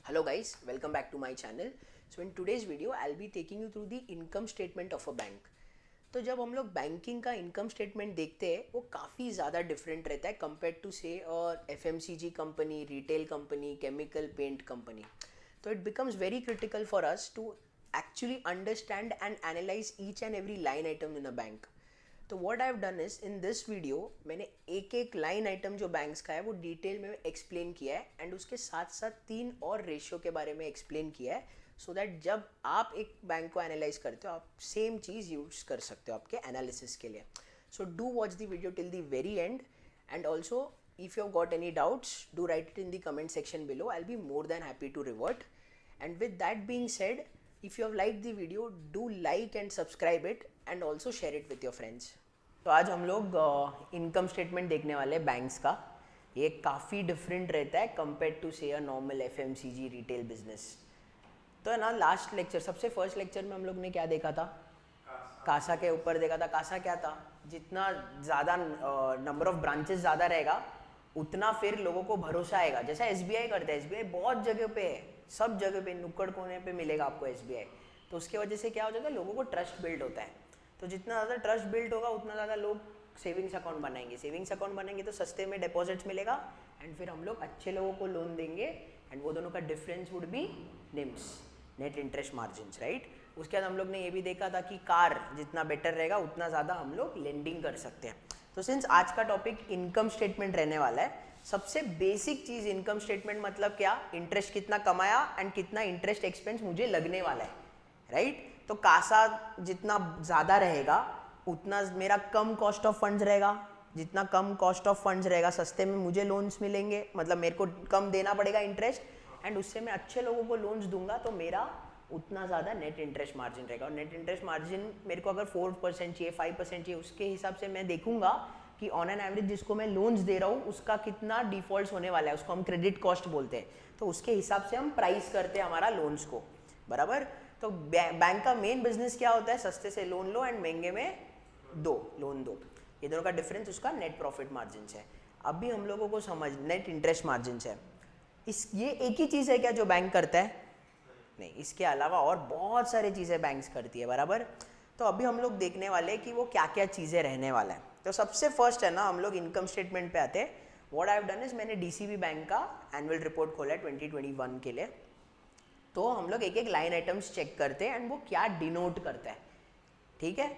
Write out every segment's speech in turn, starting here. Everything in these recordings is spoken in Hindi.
Hello guys, welcome back to my channel. So in today's video I'll be taking you through the income statement of a bank. तो जब हम लोग बैंकिंग का इनकम स्टेटमेंट देखते हैं वो काफ़ी ज़्यादा डिफरेंट रहता है कंपेयर टू से और FMCG company, retail company, chemical paint company. तो it becomes very critical for us to actually understand and analyse each and every line item in a bank. तो what I have done is in this video मैंने एक एक लाइन आइटम जो बैंक्स का है वो डिटेल में एक्सप्लेन किया है एंड उसके साथ साथ 3 और रेशियो के बारे में एक्सप्लेन किया है सो दैट जब आप एक बैंक को एनालाइज करते हो आप सेम चीज़ यूज कर सकते हो आपके एनालिसिस के लिए. So do watch the video till the very end and also if you have got any doubts do write it in the comment section below. I will be more than happy to revert. And with that being said, if you have liked the video, do like and subscribe it and also share it with your friends. तो आज हम लोग इनकम स्टेटमेंट देखने वाले बैंक्स का. ये काफ़ी डिफरेंट रहता है कंपेयर टू से a normal FMCG retail business. तो है ना, लास्ट लेक्चर सबसे फर्स्ट लेक्चर में हम लोग ने क्या देखा था? कासा के ऊपर देखा था. कासा क्या था? जितना ज़्यादा नंबर ऑफ ब्रांचेस ज़्यादा रहेगा उतना फिर लोगों को भरोसा आएगा. जैसा एसबीआई करता है, एसबीआई बहुत जगह पे है, सब जगह पे नुक्कड़ कोने पे मिलेगा आपको एसबीआई. तो उसके वजह से क्या हो जाता है, लोगों को ट्रस्ट बिल्ड होता है. तो जितना ज़्यादा ट्रस्ट बिल्ड होगा उतना ज़्यादा लोग सेविंग्स अकाउंट बनाएंगे. सेविंग्स अकाउंट बनाएंगे तो सस्ते में डिपॉजिट्स मिलेगा एंड फिर हम लोग अच्छे लोगों को लोन देंगे एंड वो दोनों का difference would be NIMS, net interest margins, right. उसके बाद हम लोग ने ये भी देखा था कि कार जितना बेटर रहेगा उतना ज़्यादा हम लोग लेंडिंग कर सकते हैं. तो सिंस आज का टॉपिक इनकम स्टेटमेंट रहने वाला है, सबसे बेसिक चीज़ इनकम स्टेटमेंट मतलब क्या? इंटरेस्ट कितना कमाया एंड कितना इंटरेस्ट एक्सपेंस मुझे लगने वाला है, राइट. तो कासा जितना ज़्यादा रहेगा उतना मेरा कम कॉस्ट ऑफ फंड्स रहेगा. जितना कम कॉस्ट ऑफ फंड्स रहेगा सस्ते में मुझे लोन्स मिलेंगे, मतलब मेरे को कम देना पड़ेगा इंटरेस्ट एंड उससे मैं अच्छे लोगों को लोन्स दूंगा तो मेरा उतना ज़्यादा नेट इंटरेस्ट मार्जिन रहेगा. और नेट इंटरेस्ट मार्जिन मेरे को अगर 4% चाहिए, 5% चाहिए, उसके हिसाब से मैं देखूंगा कि ऑन एन एवरेज जिसको मैं लोन्स दे रहा हूँ उसका कितना डिफॉल्ट होने वाला है. उसको हम क्रेडिट कॉस्ट बोलते हैं. तो उसके हिसाब से हम प्राइस करते हैं हमारा लोन्स को, बराबर. तो बैंक का मेन बिजनेस क्या होता है? सस्ते से लोन लो एंड महंगे में लोन दो. ये दोनों का डिफरेंस उसका नेट प्रॉफिट मार्जिन है. अभी हम लोगों को समझ नेट इंटरेस्ट मार्जिन है. ये एक ही चीज़ है क्या जो बैंक करता है? नहीं, इसके अलावा और बहुत सारी चीज़ें बैंक्स करती है, बराबर. तो अभी हम लोग देखने वाले हैं कि वो क्या क्या चीज़ें रहने वाला है. तो सबसे फर्स्ट है ना, हम लोग इनकम स्टेटमेंट पे आते हैं. What I have done is मैंने डीसीबी बैंक का एनुअल रिपोर्ट खोला है 2021 के लिए. तो हम लोग एक एक लाइन आइटम्स चेक करते हैं एंड वो क्या डिनोट करता है, ठीक है.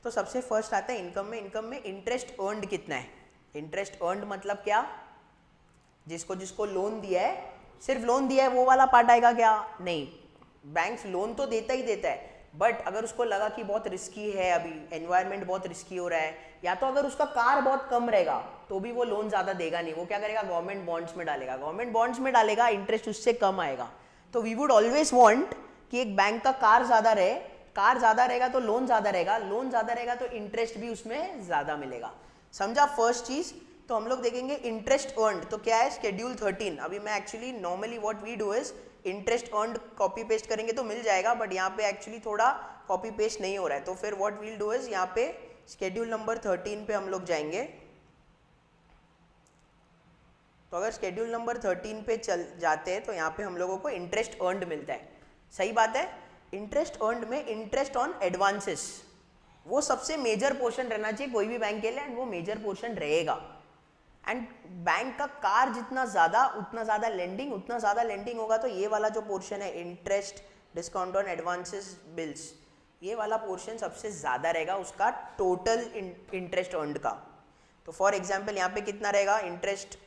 तो सबसे फर्स्ट आता है इनकम में. इनकम में इंटरेस्ट अर्नड कितना है? इंटरेस्ट अर्नड मतलब क्या? जिसको जिसको लोन दिया है, सिर्फ लोन दिया है वो वाला पार्ट आएगा क्या? नहीं, बैंक्स लोन तो देता ही देता है, बट अगर उसको लगा कि बहुत रिस्की है, अभी एनवायरनमेंट बहुत रिस्की हो रहा है, या तो अगर उसका कार बहुत कम रहेगा तो भी वो लोन ज़्यादा देगा नहीं. वो क्या करेगा? गवर्नमेंट बॉन्ड्स में डालेगा. गवर्नमेंट बॉन्ड्स में डालेगा, इंटरेस्ट उससे कम आएगा. तो वी वुड ऑलवेज वांट कि एक बैंक का कार ज़्यादा रहे. कार ज़्यादा रहेगा तो लोन ज़्यादा रहेगा, लोन ज़्यादा रहेगा तो इंटरेस्ट भी उसमें ज़्यादा मिलेगा. समझा फर्स्ट चीज़. तो हम लोग देखेंगे इंटरेस्ट अर्नड. तो क्या है? शेड्यूल 13. अभी मैं actually normally what we do is interest earned copy paste करेंगे तो मिल जाएगा, बट यहाँ पे एक्चुअली थोड़ा कॉपी पेस्ट नहीं हो रहा है. तो फिर व्हाट वील डू इज यहाँ पे शेड्यूल नंबर 13 पे हम लोग जाएंगे. तो अगर शेड्यूल नंबर 13 पे चल जाते हैं तो यहाँ पे हम लोगों को इंटरेस्ट अर्नड मिलता है. सही बात है. इंटरेस्ट अर्नड में इंटरेस्ट ऑन एडवांसेस वो सबसे मेजर पोर्शन रहना चाहिए कोई भी बैंक के लिए, एंड वो मेजर पोर्शन रहेगा. एंड बैंक का कार जितना ज़्यादा उतना ज़्यादा लेंडिंग, उतना ज़्यादा लेंडिंग होगा तो ये वाला जो पोर्शन है interest discount on advances bills, ये वाला पोर्शन सबसे ज़्यादा रहेगा उसका टोटल इंटरेस्ट अर्नड का. तो फॉर एग्जांपल यहाँ पे कितना रहेगा? Interest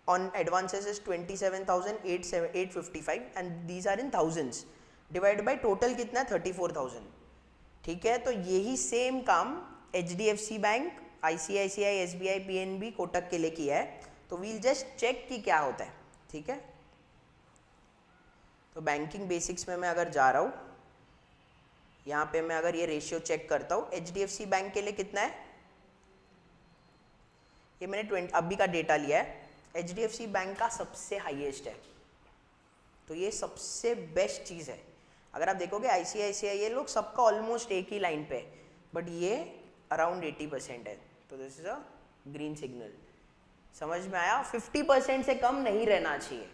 on advances is 27,855 and these are in thousands, divide by total कितना है? 34,000. ठीक है. तो यही सेम काम HDFC bank, ICICI, SBI, PNB, Kotak के लिए किया है. तो वील जस्ट चेक कि क्या होता है, ठीक है. तो बैंकिंग बेसिक्स में मैं अगर जा रहा हूँ, यहाँ पे मैं अगर ये रेशियो चेक करता हूँ, HDFC बैंक के लिए कितना है? ये मैंने 20 अभी का डेटा लिया है. HDFC बैंक का सबसे हाईएस्ट है. तो ये सबसे बेस्ट चीज़ है. अगर आप देखोगे ICICI ये लोग सबका ऑलमोस्ट एक ही लाइन पे, बट ये अराउंड 80% है. तो this is a green signal. समझ में आया? 50% से कम नहीं रहना चाहिए.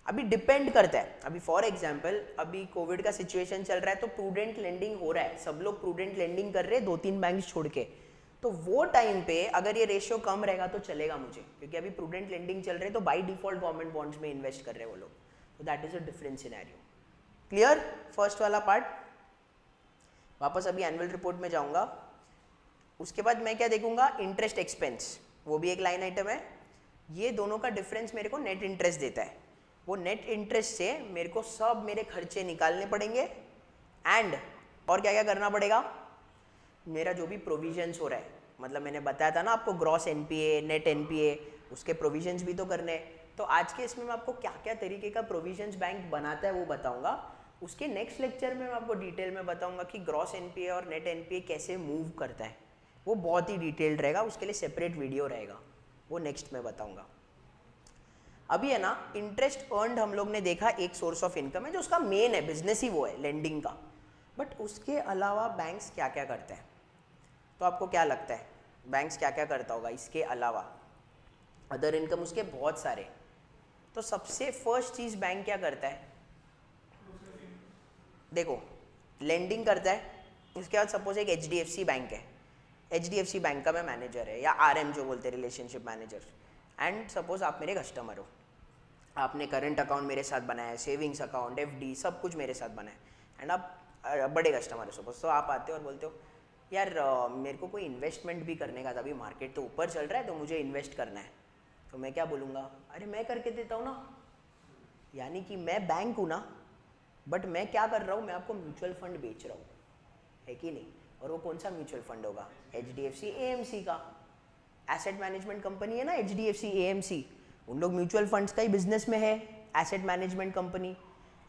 अभी डिपेंड करता है, अभी फॉर एग्जांपल अभी कोविड का सिचुएशन चल रहा है तो प्रूडेंट लेंडिंग हो रहा है, सब लोग प्रूडेंट लेंडिंग कर रहे हैं 2-3 बैंक्स छोड़ के, तो वो टाइम पे अगर ये रेशियो कम रहेगा तो चलेगा मुझे, क्योंकि अभी प्रूडेंट लेंडिंग चल रहे हैं तो बाई डिफॉल्ट गवर्नमेंट बॉन्ड्स में इन्वेस्ट कर रहे हैं वो लोग, तो that is a different scenario. Clear first वाला पार्ट। वापस अभी एनुअल रिपोर्ट में जाऊंगा, उसके बाद मैं क्या देखूंगा, इंटरेस्ट एक्सपेंस, वो भी एक लाइन आइटम है, ये दोनों का डिफरेंस मेरे को नेट इंटरेस्ट देता है, वो नेट इंटरेस्ट से मेरे को सब मेरे खर्चे निकालने पड़ेंगे एंड और क्या क्या करना पड़ेगा, मेरा जो भी प्रोविजंस हो रहा है, मतलब मैंने बताया था ना आपको ग्रॉस एनपीए नेट एनपीए, उसके प्रोविजंस भी तो करने हैं, तो आज के इसमें मैं आपको क्या क्या तरीके का प्रोविजंस बैंक बनाता है वो बताऊंगा, उसके नेक्स्ट लेक्चर में मैं आपको डिटेल में बताऊंगा कि ग्रॉस एनपीए और नेट एनपीए कैसे मूव करता है, वो बहुत ही डिटेल्ड रहेगा, उसके लिए सेपरेट वीडियो रहेगा, वो नेक्स्ट में बताऊंगा। अभी है ना इंटरेस्ट अर्नड हम लोग ने देखा एक सोर्स ऑफ इनकम है जो उसका मेन है, बिजनेस ही वो है लेंडिंग का, बट उसके अलावा बैंक्स क्या क्या करते हैं, तो आपको क्या लगता है बैंक्स क्या क्या करता होगा इसके अलावा, अदर इनकम उसके बहुत सारे, तो सबसे फर्स्ट चीज़ बैंक क्या करता है, देखो लेंडिंग करता है, उसके बाद सपोज एक HDFC बैंक है, HDFC बैंक का मैं मैनेजर है या RM जो बोलते हैं रिलेशनशिप मैनेजर, एंड सपोज आप मेरे कस्टमर हो, आपने करंट अकाउंट मेरे साथ बनाया है, सेविंग्स अकाउंट FD सब कुछ मेरे साथ बनाया है, एंड आप बड़े कस्टमर हो सपोज, तो आप आते हो और बोलते हो यार मेरे को कोई इन्वेस्टमेंट भी करने का था, अभी मार्केट तो ऊपर चल रहा है तो मुझे इन्वेस्ट करना है, तो मैं क्या बोलूँगा, अरे मैं करके देता हूँ ना, यानी कि मैं बैंक हूँ ना, बट मैं क्या कर रहा हूँ, मैं आपको म्यूचुअल फंड बेच रहा हूँ, है कि नहीं, और वो कौन सा म्यूचुअल फंड होगा, HDFC AMC का, एसेट मैनेजमेंट कंपनी है ना HDFC AMC, उन लोग म्यूचुअल फंड्स का ही बिजनेस में है, asset management company,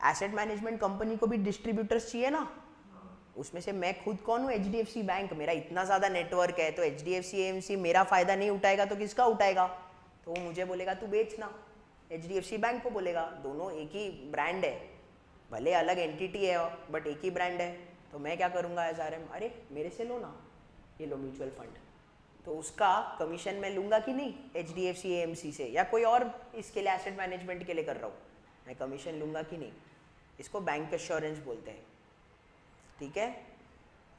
asset management company को भी डिस्ट्रीब्यूटर्स चाहिए ना, उसमें से मैं खुद कौन हूँ, HDFC बैंक, मेरा इतना ज़्यादा नेटवर्क है, तो HDFC AMC मेरा फ़ायदा नहीं उठाएगा तो किसका उठाएगा, तो वो मुझे बोलेगा तू बेचना, HDFC बैंक को बोलेगा, दोनों एक ही ब्रांड है, भले अलग एंटिटी है बट एक ही ब्रांड है, तो मैं क्या करूँगा एज RM, अरे मेरे से लो ना, ये लो म्यूचुअल फंड, तो उसका कमीशन मैं लूँगा कि नहीं HDFC AMC से, या कोई और इसके लिए एसेट मैनेजमेंट के लिए कर रहा हूँ, मैं कमीशन लूँगा कि नहीं, इसको बैंक एश्योरेंस बोलते हैं, ठीक है।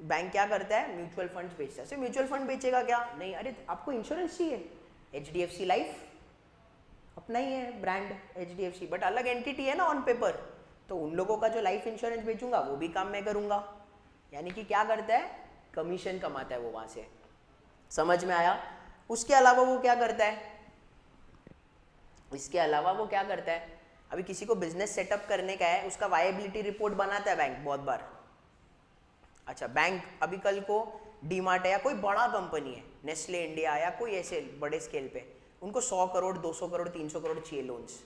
बैंक क्या करता है, म्यूचुअल फंड्स बेचता है, म्यूचुअल फंड बेचेगा क्या, नहीं अरे आपको इंश्योरेंस चाहिए, HDFC लाइफ अपना ही है ब्रांड HDFC, बट अलग एंटिटी है ना ऑन पेपर, तो उन लोगों का जो लाइफ इंश्योरेंस बेचूंगा वो भी काम मैं करूंगा, यानी कि क्या करता है, कमीशन कमाता है वो वहां से, समझ में आया। उसके अलावा वो क्या करता है, इसके अलावा वो क्या करता है, अभी किसी को बिजनेस सेटअप करने का है, उसका वायबिलिटी रिपोर्ट बनाता है बैंक बहुत बार, अच्छा बैंक अभी कल को डीमार्ट है या कोई बड़ा कंपनी है, नेस्ले इंडिया या कोई ऐसे बड़े स्केल पे, उनको 100 करोड़ 200 करोड़ 300 करोड़ चाहिए लोन्स,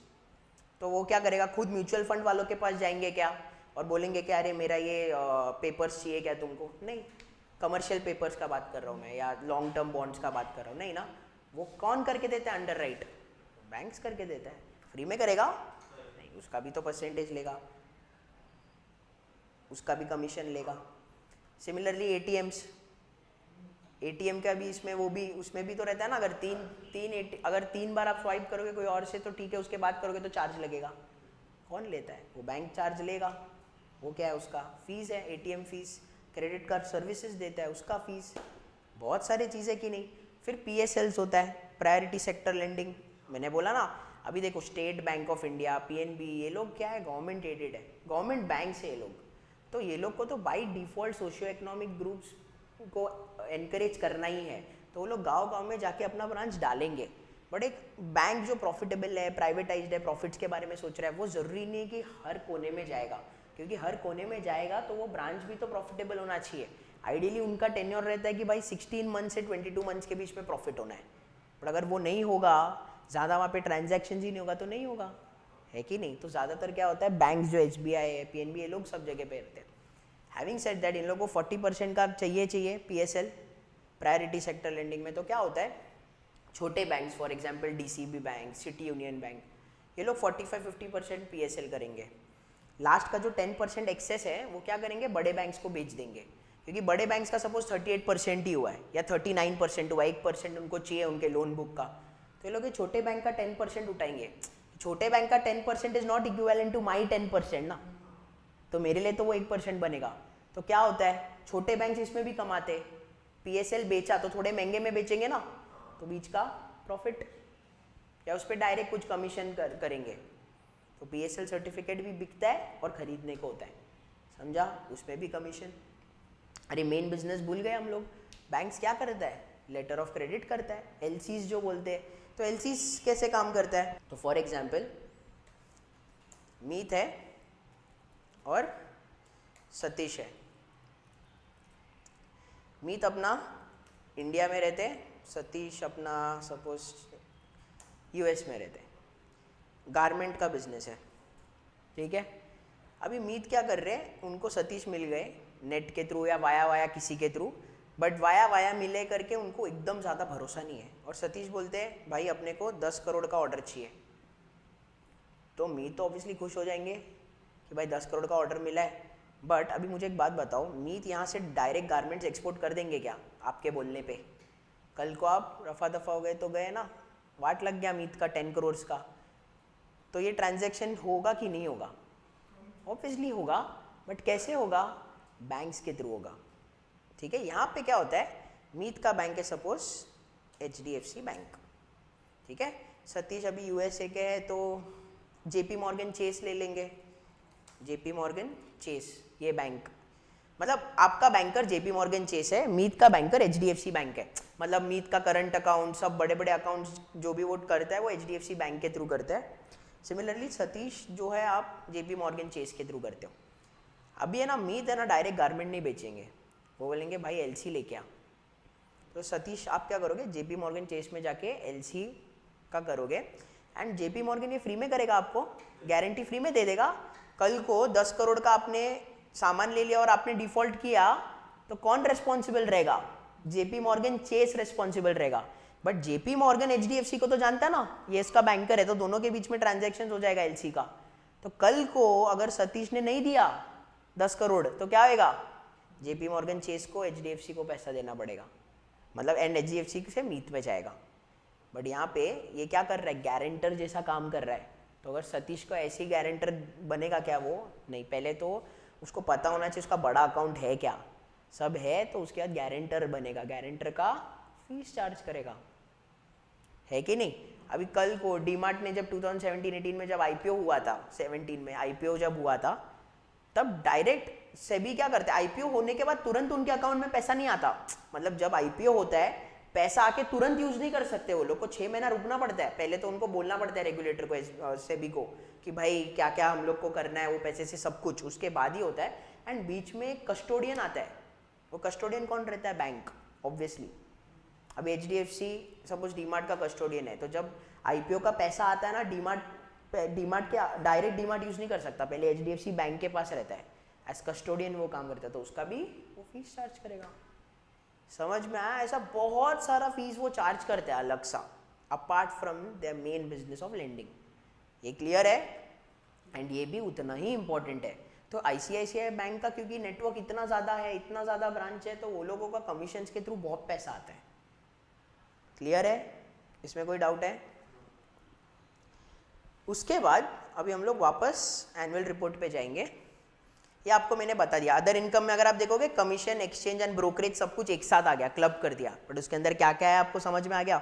तो वो क्या करेगा, खुद म्यूचुअल फंड वालों के पास जाएंगे क्या और बोलेंगे कि अरे मेरा ये पेपर्स चाहिए क्या तुमको, नहीं, कमर्शियल पेपर्स का बात कर रहा हूँ मैं, या लॉन्ग टर्म बॉन्ड्स का बात कर रहा हूँ, नहीं ना, वो कौन करके देता है, अंडर राइट बैंक्स करके देता है, फ्री में करेगा नहीं, उसका भी तो परसेंटेज लेगा, उसका भी कमीशन लेगा। सिमिलरली ATM का भी इसमें वो भी उसमें भी तो रहता है ना, अगर तीन बार आप स्वाइप करोगे कोई और से तो ठीक है, उसके बाद करोगे तो चार्ज लगेगा, कौन लेता है, वो बैंक चार्ज लेगा, वो क्या है उसका फीस है, ATM fees, credit card services देता है उसका फीस, बहुत सारी चीज़ें कि नहीं। फिर PSLs होता है, प्रायोरिटी सेक्टर लेंडिंग, मैंने बोला ना, अभी देखो state bank of India PNB ये लोग क्या है, गवर्नमेंट एडेड है, गवर्नमेंट बैंक से ये लोग, तो ये लोग को तो by default socio economic groups को एनकरेज करना ही है, तो वो लोग गांव-गांव में जाके अपना ब्रांच डालेंगे, बट एक बैंक जो प्रॉफिटेबल है, प्राइवेटाइज्ड है, प्रॉफिट्स के बारे में सोच रहा है, वो ज़रूरी नहीं कि हर कोने में जाएगा, क्योंकि हर कोने में जाएगा तो वो ब्रांच भी तो प्रॉफिटेबल होना चाहिए। आइडियली उनका टेन्योर रहता है कि भाई 16 मंथ से 22 मंथ्स के बीच में प्रॉफिट होना है, बट अगर वो नहीं होगा, ज़्यादा वहाँ पे ट्रांजैक्शन ही नहीं होगा तो नहीं होगा, है कि नहीं। तो ज़्यादातर क्या होता है, बैंक जो SBI है, PNB, ये लोग सब जगह पे रहते हैं। हैविंग सेड दैट, इन लोगों को 40% का चाहिए PSL प्रायोरिटी सेक्टर लेंडिंग में, तो क्या होता है, छोटे banks for example DCB bank, city union bank, ये लोग 45-50% PSL करेंगे, लास्ट का जो 10% एक्सेस है वो क्या करेंगे, बड़े बैंक्स को बेच देंगे, क्योंकि बड़े बैंक्स का सपोज 38% ही हुआ है या 39% हुआ, 1% उनको चाहिए उनके लोन बुक का, तो ये लोग छोटे बैंक का 10% उठाएंगे, छोटे बैंक का 10% is not equivalent to my 10% ना, तो मेरे लिए तो वो 1% बनेगा। तो क्या होता है, छोटे बैंक इसमें भी कमाते, PSL बेचा तो थोड़े महंगे में बेचेंगे ना, तो बीच का प्रॉफिट, या उस पर डायरेक्ट कुछ कमीशन करेंगे। तो PSL सर्टिफिकेट भी बिकता है और खरीदने को होता है, समझा, उसमें भी कमीशन। अरे मेन बिजनेस भूल गए हम लोग, बैंक्स क्या करता है, लेटर ऑफ क्रेडिट करता है, LCs जो बोलते हैं। तो LCs कैसे काम करता है, तो फॉर एग्जाम्पल मीत है और सतीश है। मीत अपना इंडिया में रहते हैं, सतीश अपना सपोज US में रहते हैं, गारमेंट का बिजनेस है, ठीक है। अभी मीत क्या कर रहे हैं, उनको सतीश मिल गए नेट के थ्रू या वाया वाया किसी के थ्रू, बट वाया वाया मिले करके उनको एकदम ज़्यादा भरोसा नहीं है, और सतीश बोलते हैं भाई अपने को 10 करोड़ का ऑर्डर चाहिए। तो मीत तो ऑब्वियसली खुश हो जाएंगे कि भाई 10 करोड़ का ऑर्डर मिला है। बट अभी मुझे एक बात बताओ, मीत यहाँ से डायरेक्ट गारमेंट्स एक्सपोर्ट कर देंगे क्या आपके बोलने पे? कल को आप रफा दफा हो गए तो गए ना, वाट लग गया मीत का 10 करोड़ का। तो ये ट्रांजैक्शन होगा कि नहीं होगा? ऑब्वियसली होगा, बट कैसे होगा? बैंक्स के थ्रू होगा, ठीक है। यहाँ पे क्या होता है, मीत का बैंक है सपोज HDFC बैंक, ठीक है। सतीश अभी USA के है तो JP मॉर्गन चेस ले लेंगे, JP मॉर्गन चेस, ये बैंक, मतलब आपका बैंकर JP मॉर्गन चेस है, मीत का बैंकर HDFC बैंक है। मतलब मीत का करंट अकाउंट, सब बड़े बड़े अकाउंट्स जो भी वो करता है वो HDFC बैंक के थ्रू करता है। सिमिलरली सतीश जो है आप JP मॉर्गन चेस के थ्रू करते हो। अभी है ना, मीत है ना डायरेक्ट गारमेंट नहीं बेचेंगे, वो बोलेंगे भाई LC लेके आ। तो सतीश आप क्या करोगे, JP मॉर्गन चेस में जाके LC का करोगे, एंड JP मॉर्गन ये फ्री में करेगा, आपको गारंटी फ्री में दे देगा। कल को 10 करोड़ का आपने सामान ले लिया और आपने डिफॉल्ट किया तो कौन रेस्पॉन्सिबल रहेगा? JP मॉर्गन चेस रेस्पॉन्सिबल रहेगा। बट JP मॉर्गन HDFC को तो जानता है ना, ये इसका बैंकर है, तो दोनों के बीच में ट्रांजैक्शन हो जाएगा LC का। तो कल को अगर सतीश ने नहीं दिया 10 करोड़ तो क्या होगा, JP मॉर्गन चेस को HDFC को पैसा देना पड़ेगा, मतलब एंड HDFC से मीत में जाएगा। बट यहाँ पे ये क्या कर रहा है, गारंटर जैसा काम कर रहा है। तो अगर सतीश को ऐसे ही गारंटर बनेगा क्या? वो नहीं, पहले तो उसको पता होना चाहिए उसका बड़ा अकाउंट है क्या, सब है तो उसके बाद गारंटर बनेगा, गारंटर का फीस चार्ज करेगा, है कि नहीं। अभी कल को डीमार्ट ने जब 2017-18 में जब IPO हुआ था, 17 में IPO जब हुआ था, तब डायरेक्ट सेबी क्या करते हैं, IPO होने के बाद तुरंत उनके अकाउंट में पैसा नहीं आता। मतलब जब IPO होता है पैसा आके तुरंत यूज नहीं कर सकते, वो लोग को 6 महीना रुकना पड़ता है। पहले तो उनको बोलना पड़ता है रेगुलेटर को, सेबी को, कि भाई क्या क्या हम लोग को करना है, वो पैसे से सब कुछ उसके बाद ही होता है। एंड बीच में कस्टोडियन आता है, वो कस्टोडियन कौन रहता है? Bank, obviously. अब HDFC सपोज डीमार्ट का कस्टोडियन है, तो जब IPO का पैसा आता है ना, डीमार्ट के डायरेक्ट डीमार्ट यूज नहीं कर सकता, पहले HDFC बैंक के पास रहता है, एज कस्टोडियन वो काम करता है, तो उसका भी वो फीस चार्ज करेगा। समझ में आया? ऐसा बहुत सारा फीस वो चार्ज करते हैं अलग सा, apart from their main business of lending. ये क्लियर है? एंड ये भी उतना ही इंपॉर्टेंट है। तो ICICI बैंक का क्योंकि नेटवर्क इतना ज़्यादा है, इतना ज़्यादा ब्रांच है, तो वो लोगों का कमीशंस के थ्रू बहुत पैसा आता है। क्लियर है? इसमें कोई डाउट है? उसके बाद अभी हम लोग वापस एनुअल रिपोर्ट पे जाएंगे। ये आपको मैंने बता दिया, अदर इनकम में अगर आप देखोगे कमीशन, एक्सचेंज एंड ब्रोकरेज सब कुछ एक साथ आ गया, क्लब कर दिया, बट उसके अंदर क्या क्या है आपको समझ में आ गया।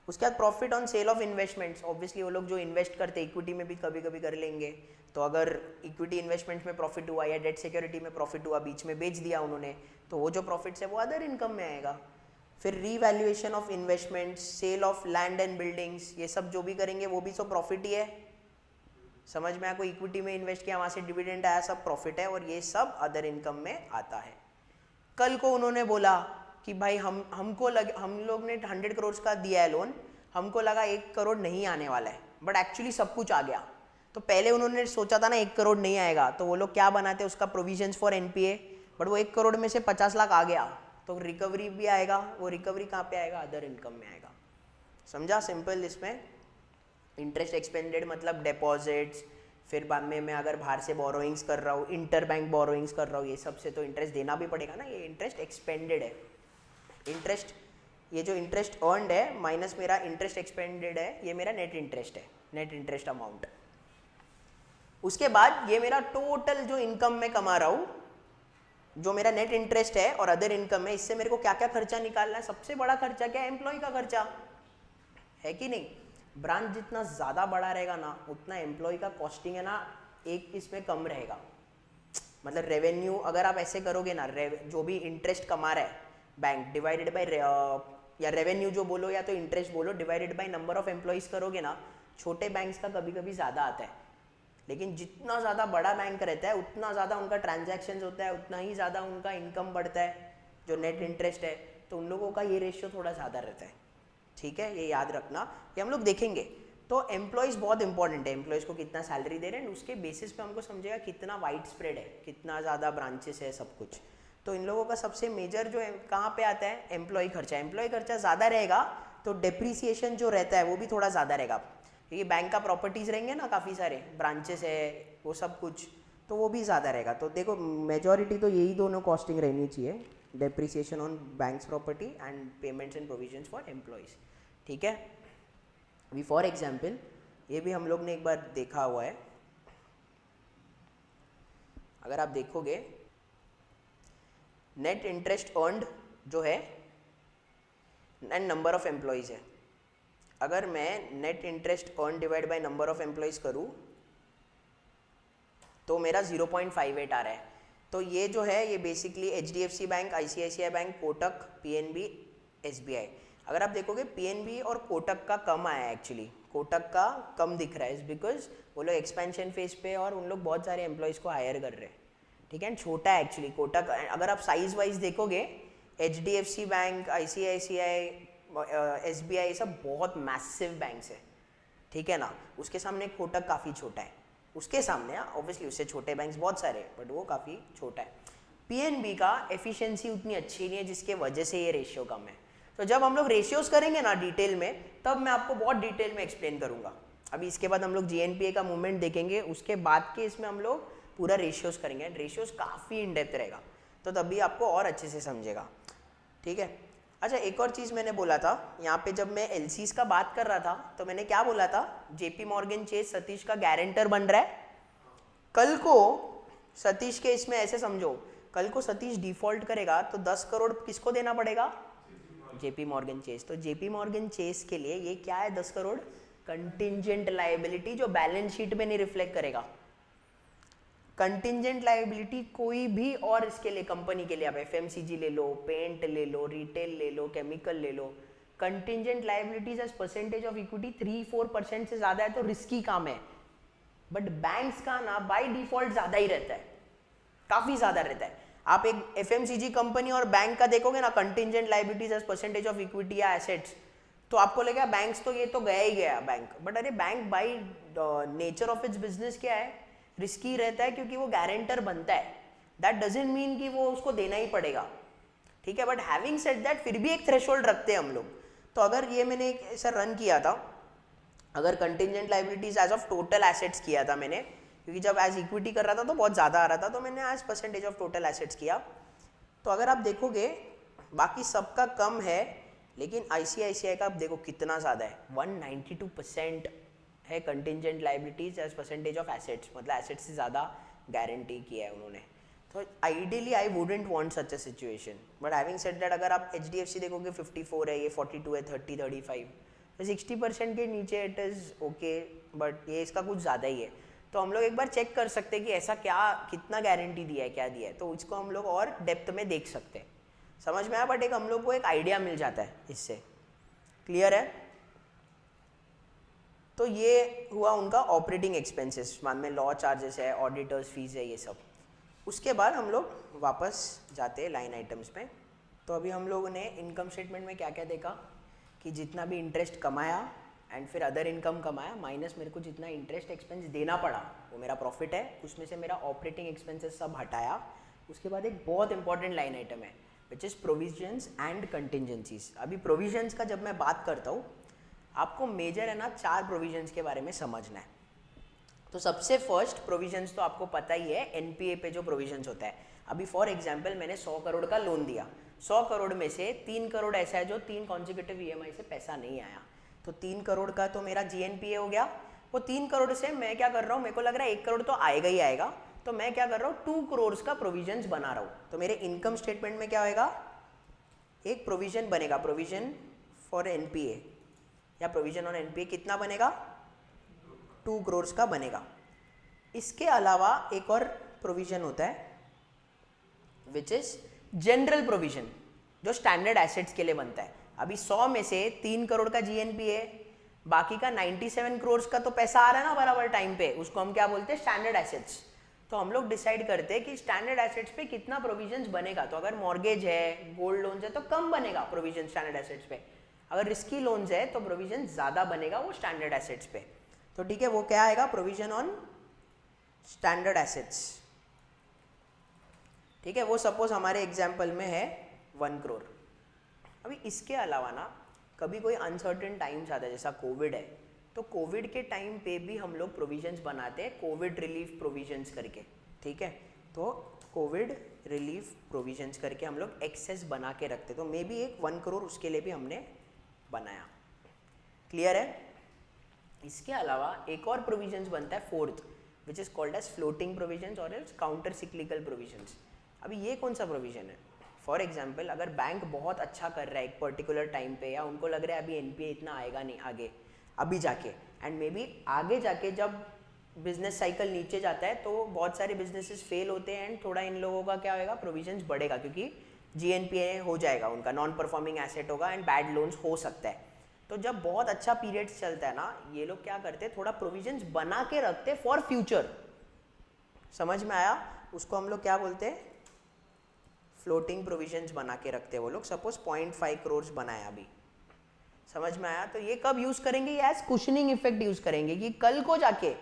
उसके बाद profit on sale of investments, obviously वो लोग जो इन्वेस्ट करते हैं इक्विटी में भी कभी कभी कर लेंगे, तो अगर इक्विटी इन्वेस्टमेंट में प्रॉफिट हुआ या डेट सिक्योरिटी में प्रॉफिट हुआ, बीच में बेच दिया उन्होंने, तो वो जो प्रॉफिट्स है वो अदर इनकम में आएगा। फिर revaluation of investments, sale of land and buildings, ये सब जो भी करेंगे वो भी सब प्रॉफिट ही है। समझ में आया? कोई इक्विटी में इन्वेस्ट किया, वहाँ से डिविडेंड आया, सब प्रॉफिट है, और ये सब अदर इनकम में आता है। कल को उन्होंने बोला कि भाई हम लोग ने 100 करोड़ का दिया है लोन, हमको लगा 1 करोड़ नहीं आने वाला है, बट एक्चुअली सब कुछ आ गया। तो पहले उन्होंने सोचा था ना 1 करोड़ नहीं आएगा, तो वो लोग क्या बनाते हैं उसका प्रोविजंस फॉर NPA, बट वो 1 करोड़ में से 50 लाख आ गया, तो रिकवरी भी आएगा। वो रिकवरी कहाँ पे आएगा? अदर इनकम में आएगा। समझा? सिंपल। इसमें इंटरेस्ट एक्सपेंडेड मतलब डिपॉजिट्स, फिर बाद में मैं अगर बाहर से बोरोइंग्स कर रहा हूँ, इंटर बैंक बोरोइंग्स कर रहा हूँ, ये सब से तो इंटरेस्ट देना भी पड़ेगा ना, ये इंटरेस्ट एक्सपेंडेड है। इंटरेस्ट, ये जो इंटरेस्ट अर्नड है माइनस मेरा इंटरेस्ट एक्सपेंडेड है, ये मेरा नेट इंटरेस्ट है। Net interest amount. उसके बाद ये मेरा टोटल जो इनकम मैं कमा रहा हूँ, जो मेरा नेट इंटरेस्ट है और अदर इनकम है, इससे मेरे को क्या क्या खर्चा निकालना है। सबसे बड़ा खर्चा क्या है? एम्प्लॉय का खर्चा है कि नहीं। ब्रांच जितना ज़्यादा बड़ा रहेगा ना, उतना एम्प्लॉय का कॉस्टिंग है ना एक इसमें कम रहेगा। मतलब रेवेन्यू अगर आप ऐसे करोगे ना, जो भी इंटरेस्ट कमा रहा है बैंक डिवाइडेड बाय, या रेवेन्यू जो बोलो या तो इंटरेस्ट बोलो, divided by number of employees करोगे ना, छोटे बैंक्स का कभी कभी ज़्यादा आता है। लेकिन जितना ज़्यादा बड़ा बैंक रहता है उतना ज़्यादा उनका ट्रांजैक्शंस होता है, उतना ही ज़्यादा उनका इनकम बढ़ता है जो नेट इंटरेस्ट है। तो उन लोगों का ये रेशियो थोड़ा ज़्यादा रहता है, ठीक है, ये याद रखना। ये हम लोग देखेंगे। तो एम्प्लॉयज़ बहुत इंपॉर्टेंट है, एम्प्लॉयज़ को कितना सैलरी दे रहे हैं, उसके बेसिस पे हमको समझेगा कितना वाइड स्प्रेड है, कितना ज़्यादा ब्रांचेस है, सब कुछ। तो इन लोगों का सबसे मेजर जो है कहाँ पे आता है? एम्प्लॉय खर्चा। एम्प्लॉय खर्चा ज़्यादा रहेगा तो डेप्रीसिएशन जो रहता है वो भी थोड़ा ज़्यादा रहेगा, क्योंकि बैंक का प्रॉपर्टीज़ रहेंगे ना, काफ़ी सारे ब्रांचेस है, वो सब कुछ, तो वो भी ज़्यादा रहेगा। तो देखो मेजॉरिटी तो यही दोनों कॉस्टिंग रहनी चाहिए, depreciation on banks property and payments and provisions for employees, ठीक है। अभी फॉर एग्जाम्पल ये भी हम लोग ने एक बार देखा हुआ है। अगर आप देखोगे नेट इंटरेस्ट अर्नड जो है एंड नंबर ऑफ एम्प्लॉयज़ है, अगर मैं net interest earn divide by number of employees करूँ तो मेरा 0.58 आ रहा है। तो ये जो है ये basically HDFC bank, ICICI bank, Kotak, PNB, SBI। अगर आप देखोगे PNB और कोटक का कम आया है, एक्चुअली कोटक का कम दिख रहा है, इज बिकॉज वो लोग एक्सपेंशन फेज पे और उन लोग बहुत सारे एम्प्लॉयज़ को हायर कर रहे हैं, ठीक है। छोटा है एक्चुअली कोटक। अगर आप साइज वाइज देखोगे HDFC बैंक, ICICI, SBI, ये सब बहुत मैसिव बैंक्स है, ठीक है ना। उसके सामने कोटक काफ़ी छोटा है, उसके सामने ऑब्वियसली उससे छोटे बैंक्स बहुत सारे हैं, बट वो काफ़ी छोटा है। PNB का एफिशिएंसी उतनी अच्छी नहीं है, जिसके वजह से ये रेशियो कम है। तो जब हम लोग रेशियोज करेंगे ना डिटेल में, तब मैं आपको बहुत डिटेल में एक्सप्लेन करूंगा। अभी इसके बाद हम लोग GNPA का मूवमेंट देखेंगे, उसके बाद के इसमें हम लोग पूरा रेशियोज करेंगे। रेशियोज काफ़ी इन डेप्थ रहेगा, तो तभी आपको और अच्छे से समझेगा, ठीक है। अच्छा, एक और चीज़ मैंने बोला था यहाँ पे, जब मैं LCs का बात कर रहा था तो मैंने क्या बोला था? JP मॉर्गन चेस सतीश का गारंटर बन रहा है। कल को सतीश के इसमें ऐसे समझो, कल को सतीश डिफॉल्ट करेगा तो 10 करोड़ किसको देना पड़ेगा? JP Morgan Chase. तो JP मॉर्गन चेस के लिए ये क्या है? 10 करोड़ कंटिंजेंट लायबिलिटी, जो बैलेंस शीट में नहीं रिफ्लेक्ट करेगा। कंटिंजेंट लायबिलिटी कोई भी और इसके लिए कंपनी के लिए, आप FMCG ले लो, पेंट ले लो, रिटेल ले लो, केमिकल ले लो, contingent liabilities as percentage of equity 3-4% से ज़्यादा है तो रिस्की काम है। बट बैंक्स का ना बाय डिफॉल्ट ज़्यादा ही रहता है, काफ़ी ज़्यादा रहता है। आप एक FMCG कंपनी और बैंक का देखोगे ना, contingent liabilities as percentage of equity या एसेट्स, तो आपको लगेगा बैंक्स तो ये तो गया ही गया बैंक। बट अरे bank by nature of its business क्या है? रिस्की रहता है, क्योंकि वो गारंटर बनता है। दैट डजंट मीन कि वो उसको देना ही पड़ेगा, ठीक है। बट हैविंग सेड दैट, फिर भी एक थ्रेशोल्ड रखते हैं हम लोग। तो अगर ये मैंने एक ऐसा रन किया था, अगर contingent liabilities as of total assets किया था मैंने, क्योंकि जब एज इक्विटी कर रहा था तो बहुत ज़्यादा आ रहा था, तो मैंने as percentage of total assets किया। तो अगर आप देखोगे बाकी सबका कम है, लेकिन ICICI का आप देखो कितना ज़्यादा है, 192% है contingent liabilities as percentage of assets, मतलब एसेट्स से ज़्यादा गारंटी किया है उन्होंने। तो ideally I wouldn't want such a situation, but having said that, अगर आप HDFC देखोगे 54 है, ये 42 है, 30, 35, तो 60% के नीचे इट इज़ ओके, बट ये इसका कुछ ज़्यादा ही है। तो हम लोग एक बार चेक कर सकते हैं कि ऐसा क्या, कितना गारंटी दिया है, क्या दिया है, तो इसको हम लोग और डेप्थ में देख सकते हैं। समझ में आया? बट एक हम लोग को एक आइडिया मिल जाता है इससे। क्लियर है? तो ये हुआ उनका ऑपरेटिंग एक्सपेंसेस, मान में लॉ चार्जेस है, ऑडिटर्स फीस है, ये सब। उसके बाद हम लोग वापस जाते हैं लाइन आइटम्स में। तो अभी हम लोगों ने इनकम स्टेटमेंट में क्या क्या देखा, कि जितना भी इंटरेस्ट कमाया एंड फिर अदर इनकम कमाया, माइनस मेरे को जितना इंटरेस्ट एक्सपेंस देना पड़ा वो मेरा प्रॉफिट है, उसमें से मेरा ऑपरेटिंग एक्सपेंसेस सब हटाया। उसके बाद एक बहुत इंपॉर्टेंट लाइन आइटम है विच इज़ प्रोविजंस एंड कंटिंजेंसीज। अभी प्रोविजंस का जब मैं बात करता हूँ, आपको मेजर है ना 4 प्रोविजंस के बारे में समझना है। तो सबसे फर्स्ट प्रोविजंस तो आपको पता ही है, NPA पे जो प्रोविजंस होता है। अभी फॉर एग्जांपल मैंने 100 करोड़ का लोन दिया, 100 करोड़ में से 3 करोड़ ऐसा है जो 3 कॉन्जिक्यूटिव EMI से पैसा नहीं आया, तो 3 करोड़ का तो मेरा GNPA हो गया। वो 3 करोड़ से मैं क्या कर रहा हूँ, मेरे को लग रहा है 1 करोड़ तो आएगा ही आएगा, तो मैं क्या कर रहा हूँ 2 करोड़ का प्रोविजंस बना रहा हूँ। तो मेरे इनकम स्टेटमेंट में क्या होएगा, एक प्रोविजन बनेगा, प्रोविजन फॉर एनपीए या प्रोविजन ऑन एनपीए, कितना बनेगा 2 करोड़ का बनेगा। इसके अलावा एक और प्रोविजन होता है विच इज जनरल प्रोविजन, जो स्टैंडर्ड एसेट्स के लिए बनता है। अभी 100 में से 3 करोड़ का जीएनपीए, बाकी का 97 करोड़ का तो पैसा आ रहा है ना बराबर टाइम पे, उसको हम क्या बोलते हैं स्टैंडर्ड एसेट्स। तो हम लोग डिसाइड करते हैं कि स्टैंडर्ड एसेट्स पे कितना प्रोविजंस बनेगा। तो अगर मॉर्गेज है, गोल्ड लोन्स है तो कम बनेगा प्रोविजन स्टैंडर्ड एसेट्स पे, अगर रिस्की लोन्स है तो प्रोविजन ज़्यादा बनेगा वो स्टैंडर्ड एसेट्स पे। तो ठीक है, वो क्या आएगा, प्रोविजन ऑन स्टैंडर्ड एसेट्स। ठीक है, वो सपोज हमारे एग्जाम्पल में है 1 करोड़। अभी इसके अलावा ना कभी कोई अनसर्टेन टाइम्स आता है, जैसा कोविड है, तो कोविड के टाइम पे भी हम लोग प्रोविजंस बनाते हैं, कोविड रिलीफ प्रोविजंस करके। ठीक है, तो कोविड रिलीफ प्रोविजंस करके हम लोग एक्सेस बना के रखते, तो मे बी एक 1 करोड़ उसके लिए भी हमने बनाया। क्लियर है? इसके अलावा एक और प्रोविजंस बनता है 4th, which is called as floating provisions और एल्स काउंटर सिक्लिकल प्रोविजंस। अभी ये कौन सा प्रोविजन है? फॉर एग्जाम्पल, अगर बैंक बहुत अच्छा कर रहा है एक पर्टिकुलर टाइम पे, या उनको लग रहा है अभी एनपीए इतना आएगा नहीं आगे, अभी जाके, एंड मे बी आगे जाके जब बिजनेस साइकिल नीचे जाता है तो बहुत सारे बिजनेसेस फेल होते हैं एंड थोड़ा इन लोगों का क्या होगा, प्रोविजंस बढ़ेगा, क्योंकि जीएनपीए हो जाएगा, उनका नॉन परफॉर्मिंग एसेट होगा एंड बैड लोन्स हो सकता है। तो जब बहुत अच्छा पीरियड चलता है ना, ये लोग क्या करते हैं, थोड़ा प्रोविजंस बना के रखते हैं फॉर फ्यूचर। समझ में आया? उसको हम लोग क्या बोलते हैं, फ्लोटिंग प्रोविजंस बना के रखते हैं वो लोग। सपोज 0.5 करोड़ बनाया अभी, समझ में आया? तो ये कब यूज करेंगे, ये एज कुशनिंग इफेक्ट यूज करेंगे, कि कल को जाके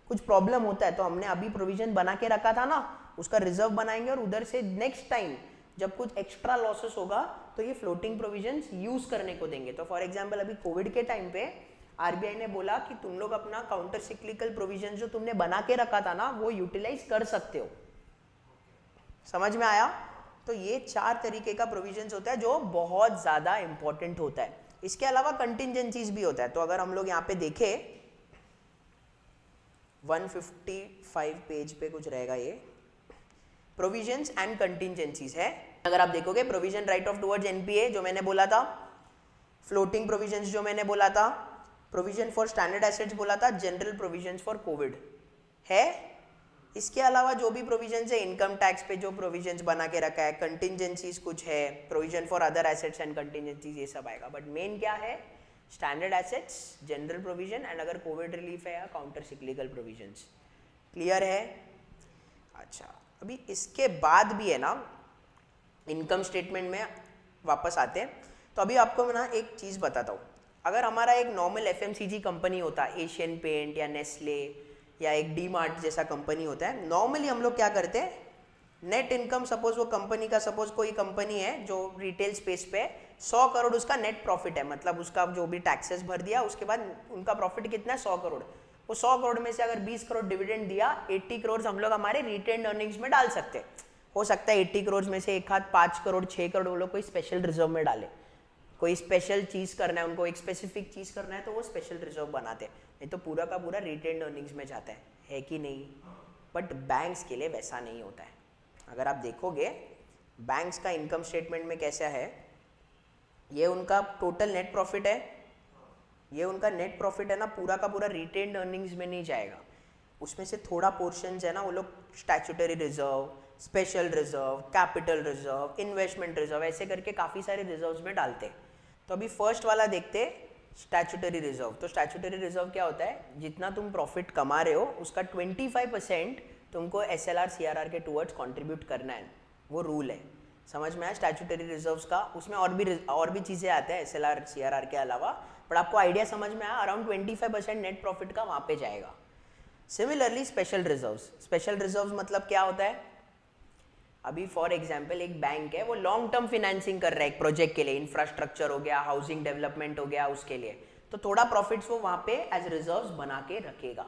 कुछ प्रॉब्लम होता है तो हमने अभी प्रोविजन बना के रखा था ना, उसका रिजर्व बनाएंगे और उधर से नेक्स्ट टाइम जब कुछ एक्स्ट्रा लॉसेस होगा तो ये फ्लोटिंग प्रोविजंस यूज करने को देंगे। तो फॉर एग्जांपल अभी कोविड के टाइम पे आरबीआई ने बोला कि तुम लोग अपना काउंटर सिक्लिकल प्रोविजन जो तुमने बना के रखा था ना, वो यूटिलाइज कर सकते हो। समझ में आया? तो ये 4 तरीके का प्रोविजंस होता है जो बहुत ज्यादा इंपॉर्टेंट होता है। इसके अलावा कंटिंजेंसीज भी होता है। तो अगर हम लोग यहाँ पे देखें 155 पेज पे कुछ रहेगा, ये प्रोविजंस एंड कंटिंजेंसीज है। अगर आप देखोगे, provision right of towards NPA जो मैंने बोला था, फ्लोटिंग प्रोविजंस जो मैंने बोला था, प्रोविजन फॉर स्टैंडर्ड एसेट्स बोला था, जनरल प्रोविजंस फॉर कोविड है। इसके अलावा जो भी प्रोविजंस है, इनकम टैक्स पे जो प्रोविजंस बना के रखा है, कंटिंजेंसीज कुछ है, provision for other assets and contingencies, ये सब आएगा। बट मेन क्या है, standard assets, general provision and अगर कोविड रिलीफ है या काउंटर सिक्लिकल प्रोविजंस। क्लियर है? अच्छा, अभी इसके बाद भी है ना, इनकम स्टेटमेंट में वापस आते हैं। तो अभी आपको मैं ना एक चीज़ बताता हूँ। अगर हमारा एक नॉर्मल एफएमसीजी कंपनी होता है, एशियन पेंट या नेस्ले या एक डी मार्ट जैसा कंपनी होता है, नॉर्मली हम लोग क्या करते हैं, नेट इनकम, सपोज वो कंपनी का, सपोज कोई कंपनी है जो रिटेल स्पेस पे 100 करोड़ उसका नेट प्रॉफिट है, मतलब उसका जो भी टैक्सेस भर दिया उसके बाद उनका प्रॉफिट कितना है, 100 करोड़। वो 100 करोड़ में से अगर 20 करोड़ डिविडेंड दिया, 80 करोड़ हम लोग हमारे रिटेन्ड अर्निंग्स में डाल सकते हैं। हो सकता है 80 करोड़ में से एक हाथ 5 करोड़ 6 करोड़ वो लोग कोई स्पेशल रिजर्व में डाले, कोई स्पेशल चीज़ करना है उनको, एक स्पेसिफिक चीज़ करना है तो वो स्पेशल रिजर्व बनाते हैं, नहीं तो पूरा का पूरा रिटेन्ड अर्निंग्स में जाता है कि नहीं? बट बैंक्स के लिए वैसा नहीं होता है। अगर आप देखोगे बैंक्स का इनकम स्टेटमेंट में कैसा है, ये उनका टोटल नेट प्रॉफिट है, ये उनका नेट प्रॉफिट है ना, पूरा का पूरा रिटेन्ड अर्निंग्स में नहीं जाएगा, उसमें से थोड़ा पोर्शन है ना वो लोग statutory reserve, special reserve, capital reserve, investment reserve, ऐसे करके काफ़ी सारे रिजर्व्स में डालते हैं। तो अभी फर्स्ट वाला देखते, स्टैट्यूटरी रिजर्व। तो स्टैट्यूटरी रिजर्व क्या होता है, जितना तुम प्रॉफिट कमा रहे हो उसका 25% तुमको SLR CRR के टूवर्ड्स कंट्रीब्यूट करना है, वो रूल है। समझ में आया स्टैट्यूटरी रिजर्व्स का? उसमें और भी चीज़ें आते हैं SLR CRR के अलावा, बट आपको आइडिया समझ में आया, अराउंड 25% नेट प्रॉफिट का वहाँ पे जाएगा। Similarly special reserves, special reserves मतलब क्या होता है, अभी फॉर एग्जाम्पल एक बैंक है, वो लॉन्ग टर्म फिनेंसिंग कर रहा है एक प्रोजेक्ट के लिए, इंफ्रास्ट्रक्चर हो गया, हाउसिंग डेवलपमेंट हो गया, उसके लिए तो थोड़ा प्रॉफिट्स वो वहाँ पे एज रिजर्व्स बना के रखेगा।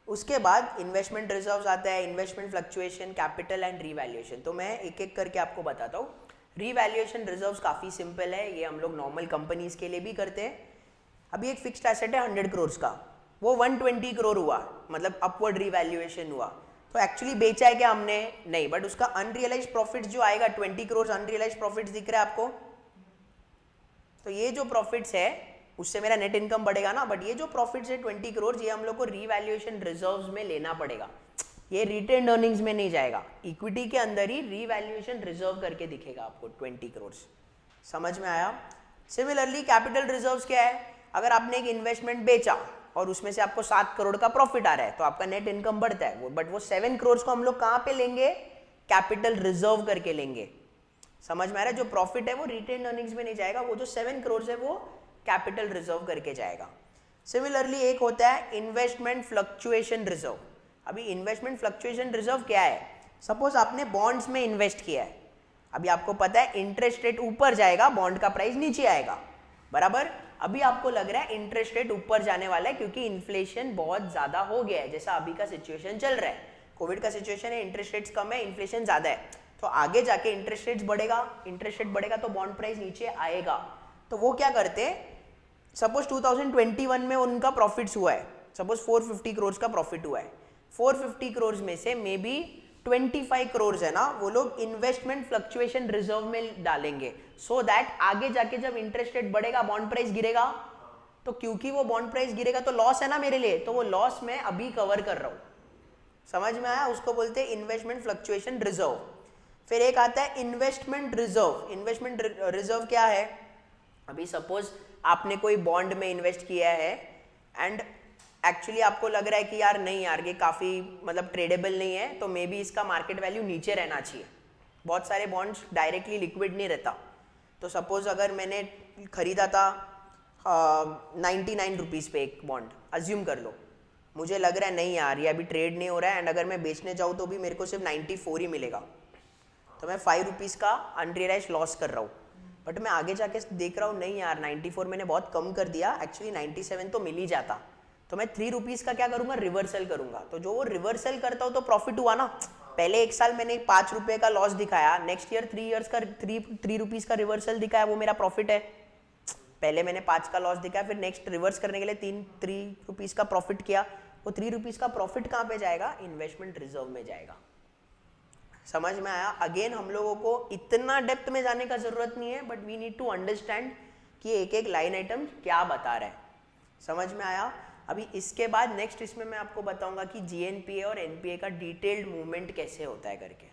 उसके बाद इन्वेस्टमेंट रिजर्व्स आता है, investment fluctuation, capital and revaluation. तो मैं एक एक करके आपको बताता हूँ। रीवैल्यूएशन रिजर्व्स काफ़ी सिंपल है, ये हम लोग नॉर्मल कंपनीज के लिए भी करते हैं। अभी एक फिक्स्ड एसेट है 100 करोड़ का, वो 120 करोड़ हुआ, मतलब अपवर्ड रिवैल्यूएशन हुआ। तो एक्चुअली बेचा है क्या हमने? नहीं, बट उसका अनरियलाइज प्रॉफिट जो आएगा 20 करोड़ अनरियलाइज प्रॉफिट दिख रहा है आपको। तो ये जो प्रॉफिट्स है उससे मेरा नेट इनकम बढ़ेगा ना, बट ये जो प्रॉफिट्स है 20 करोड़ ये हम लोग को रिवैल्यूएशन रिजर्व्स में लेना पड़ेगा, ये रिटेन्ड अर्निंग्स में नहीं जाएगा। इक्विटी के अंदर ही रिवैल्यूएशन रिजर्व करके दिखेगा आपको 20 करोड़। समझ में आया? सिमिलरली कैपिटल रिजर्व्स क्या है? अगर आपने एक इन्वेस्टमेंट बेचा और उसमें से आपको 7 करोड़ का प्रॉफिट आ रहा है तो आपका नेट इनकम बढ़ता है, बट वो 7 करोड़ को हम लोग कहाँ पे लेंगे? कैपिटल रिजर्व करके लेंगे। समझ में आ रहा है? जो प्रॉफिट है वो रिटेन्ड अर्निंग्स में नहीं जाएगा, वो जो 7 करोड़ है वो कैपिटल रिजर्व करके जाएगा। सिमिलरली एक होता है इन्वेस्टमेंट फ्लक्चुएशन रिजर्व। अभी इन्वेस्टमेंट फ्लक्चुएशन रिजर्व क्या है? सपोज आपने बॉन्ड्स में इन्वेस्ट किया है, अभी आपको पता है इंटरेस्ट रेट ऊपर जाएगा, बॉन्ड का प्राइस नीचे आएगा, बराबर। अभी आपको लग रहा है इंटरेस्ट रेट ऊपर जाने वाला है क्योंकि इन्फ्लेशन बहुत ज्यादा हो गया है, जैसा अभी का सिचुएशन चल रहा है, कोविड का सिचुएशन है, इंटरेस्ट रेट्स कम है, इन्फ्लेशन ज्यादा है, तो आगे जाके इंटरेस्ट रेट्स बढ़ेगा, इंटरेस्ट रेट बढ़ेगा तो बॉन्ड प्राइस नीचे आएगा। तो वो क्या करते हैं, सपोज 2021 में उनका प्रॉफिट्स हुआ है, सपोज 450 करोड़ का प्रॉफिट हुआ है, 450 करोड़ में से मे बी 25 करोड़ है ना, वो लोग इन्वेस्टमेंट फ्लक्चुएशन रिजर्व में डालेंगे, सो दैट आगे जाके जब इंटरेस्ट रेट बढ़ेगा बॉन्ड प्राइस गिरेगा, तो क्योंकि वो बॉन्ड प्राइस गिरेगा तो लॉस है ना मेरे लिए, तो वो लॉस मैं अभी कवर कर रहा हूं। समझ में आया? उसको बोलते हैं इन्वेस्टमेंट फ्लक्चुएशन रिजर्व। फिर एक आता है इन्वेस्टमेंट रिजर्व। इन्वेस्टमेंट रिजर्व क्या है? अभी सपोज आपने कोई बॉन्ड में इन्वेस्ट किया है एंड एक्चुअली आपको लग रहा है कि यार नहीं यार ये काफ़ी मतलब ट्रेडेबल नहीं है, तो मे बी इसका मार्केट वैल्यू नीचे रहना चाहिए। बहुत सारे बॉन्ड्स डायरेक्टली लिक्विड नहीं रहता, तो सपोज अगर मैंने खरीदा था 99 रुपीज़ पे एक बॉन्ड, अज्यूम कर लो, मुझे लग रहा है नहीं यार ये अभी ट्रेड नहीं हो रहा है एंड अगर मैं बेचने जाऊँ तो भी मेरे को सिर्फ 94 ही मिलेगा, तो मैं 5 रुपीज़ का अनरियलाइज लॉस कर रहा हूँ। बट मैं आगे जाके देख रहा हूँ नहीं यार 94 मैंने बहुत कम कर दिया, एक्चुअली 97 तो मिल ही जाता, तो मैं 3 रुपीज़ का क्या करूँगा? रिवर्सल करूँगा। तो जो वो रिवर्सल करता हूँ तो प्रॉफिट हुआ ना। पहले एक साल मैंने 5 रुपये का लॉस दिखाया, नेक्स्ट ईयर 3 ईयर्स का 3 रुपीज़ का रिवर्सल दिखाया, वो मेरा प्रॉफिट है। पहले मैंने 5 का लॉस दिखाया, फिर नेक्स्ट रिवर्स करने के लिए 3 रुपीज़ का प्रॉफिट किया, वो 3 रुपीज़ का प्रॉफिट कहाँ पे जाएगा? इन्वेस्टमेंट रिजर्व में जाएगा। समझ में आया? अगेन हम लोगों को इतना डेप्थ में जाने का जरूरत नहीं है, but we need to understand कि एक एक लाइन आइटम क्या बता रहा है। समझ में आया? अभी इसके बाद नेक्स्ट इसमें मैं आपको बताऊंगा कि जीएनपीए और एनपीए का डिटेल्ड मूवमेंट कैसे होता है करके।